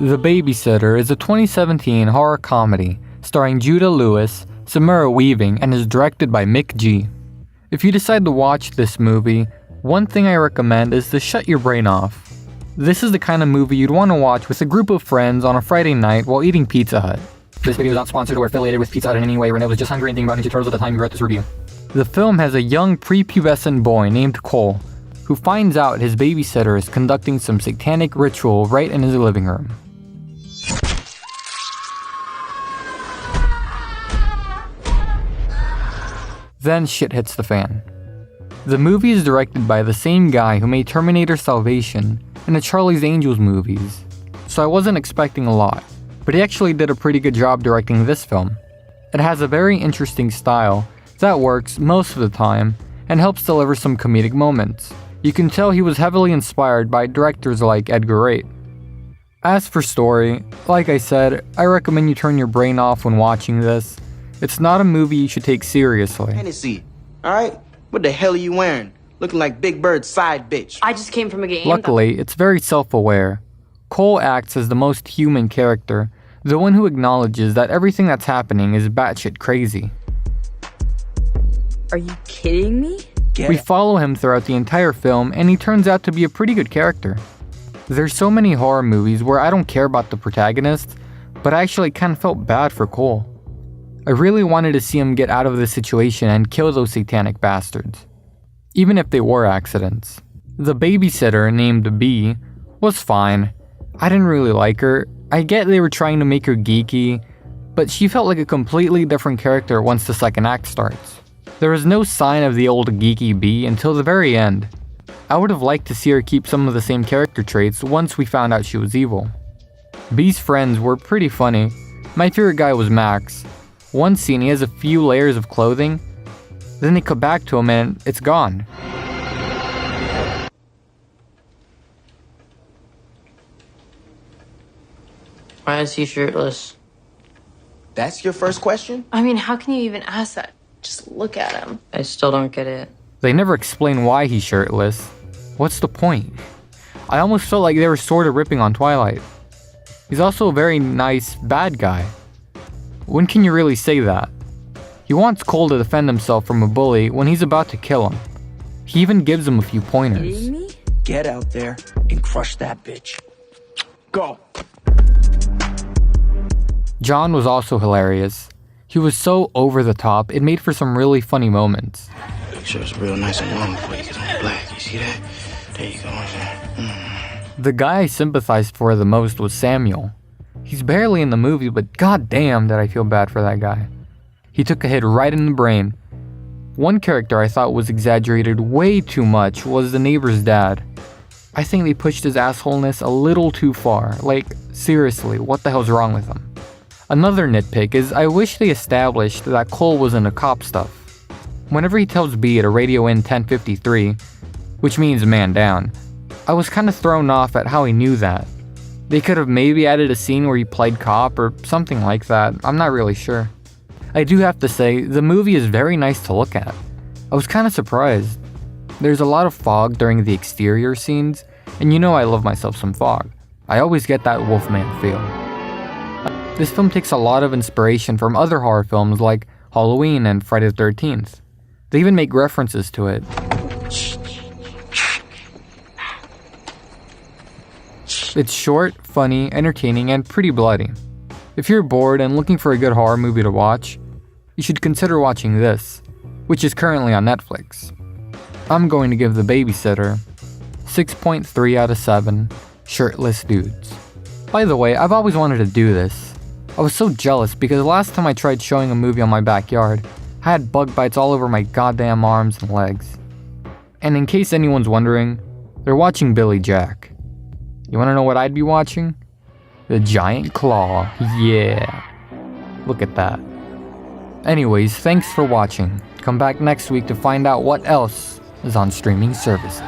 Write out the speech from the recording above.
The Babysitter is a 2017 horror comedy starring Judah Lewis, Samara Weaving, and is directed by Mick G. If you decide to watch this movie, one thing I recommend is to shut your brain off. This is the kind of movie you'd want to watch with a group of friends on a Friday night while eating Pizza Hut. This video is not sponsored or affiliated with Pizza Hut in any way. Renee was just hungry and thinking about Ninja Turtles at the time we wrote this review. The film has a young prepubescent boy named Cole, who finds out his babysitter is conducting some satanic ritual right in his living room. Then shit hits the fan. The movie is directed by the same guy who made Terminator Salvation and the Charlie's Angels movies, so I wasn't expecting a lot, but he actually did a pretty good job directing this film. It has a very interesting style that works most of the time and helps deliver some comedic moments. You can tell he was heavily inspired by directors like Edgar Wright. As for story, like I said, I recommend you turn your brain off when watching this. It's not a movie you should take seriously. Hennessy, alright? What the hell are you wearing? Looking like Big Bird's side bitch. I just came from a game. Luckily, it's very self-aware. Cole acts as the most human character, the one who acknowledges that everything that's happening is batshit crazy. Are you kidding me? We follow him throughout the entire film, and he turns out to be a pretty good character. There's so many horror movies where I don't care about the protagonist, but I actually kind of felt bad for Cole. I really wanted to see him get out of this situation and kill those satanic bastards, even if they were accidents. The babysitter, named B, was fine. I didn't really like her. I get they were trying to make her geeky, but she felt like a completely different character once the second act starts. There was no sign of the old geeky B until the very end. I would have liked to see her keep some of the same character traits once we found out she was evil. B's friends were pretty funny. My favorite guy was Max. One scene, he has a few layers of clothing, then they cut back to him and it's gone. Why is he shirtless? That's your first question? I mean, how can you even ask that? Just look at him. I still don't get it. They never explain why he's shirtless. What's the point? I almost felt like they were sort of ripping on Twilight. He's also a very nice bad guy. When can you really say that? He wants Cole to defend himself from a bully when he's about to kill him. He even gives him a few pointers. Kidding me? Get out there and crush that bitch. Go. John was also hilarious. He was so over the top, it made for some really funny moments. Make sure it's real nice and long before you get on the black. You see that? There you go. The guy I sympathized for the most was Samuel. He's barely in the movie, but goddamn did I feel bad for that guy. He took a hit right in the brain. One character I thought was exaggerated way too much was the neighbor's dad. I think they pushed his assholeness a little too far. Like, seriously, what the hell's wrong with him? Another nitpick is I wish they established that Cole was into cop stuff. Whenever he tells B to radio in 1053, which means man down, I was kind of thrown off at how he knew that. They could have maybe added a scene where he played cop or something like that, I'm not really sure. I do have to say, the movie is very nice to look at. I was kind of surprised. There's a lot of fog during the exterior scenes, and you know I love myself some fog. I always get that Wolfman feel. This film takes a lot of inspiration from other horror films like Halloween and Friday the 13th. They even make references to it. It's short, funny, entertaining, and pretty bloody. If you're bored and looking for a good horror movie to watch, you should consider watching this, which is currently on Netflix. I'm going to give The Babysitter 6.3 out of 7 shirtless dudes. By the way, I've always wanted to do this. I was so jealous because the last time I tried showing a movie on my backyard, I had bug bites all over my goddamn arms and legs. And in case anyone's wondering, they're watching Billy Jack. You wanna know what I'd be watching? The Giant Claw, yeah. Look at that. Anyways, thanks for watching. Come back next week to find out what else is on streaming services.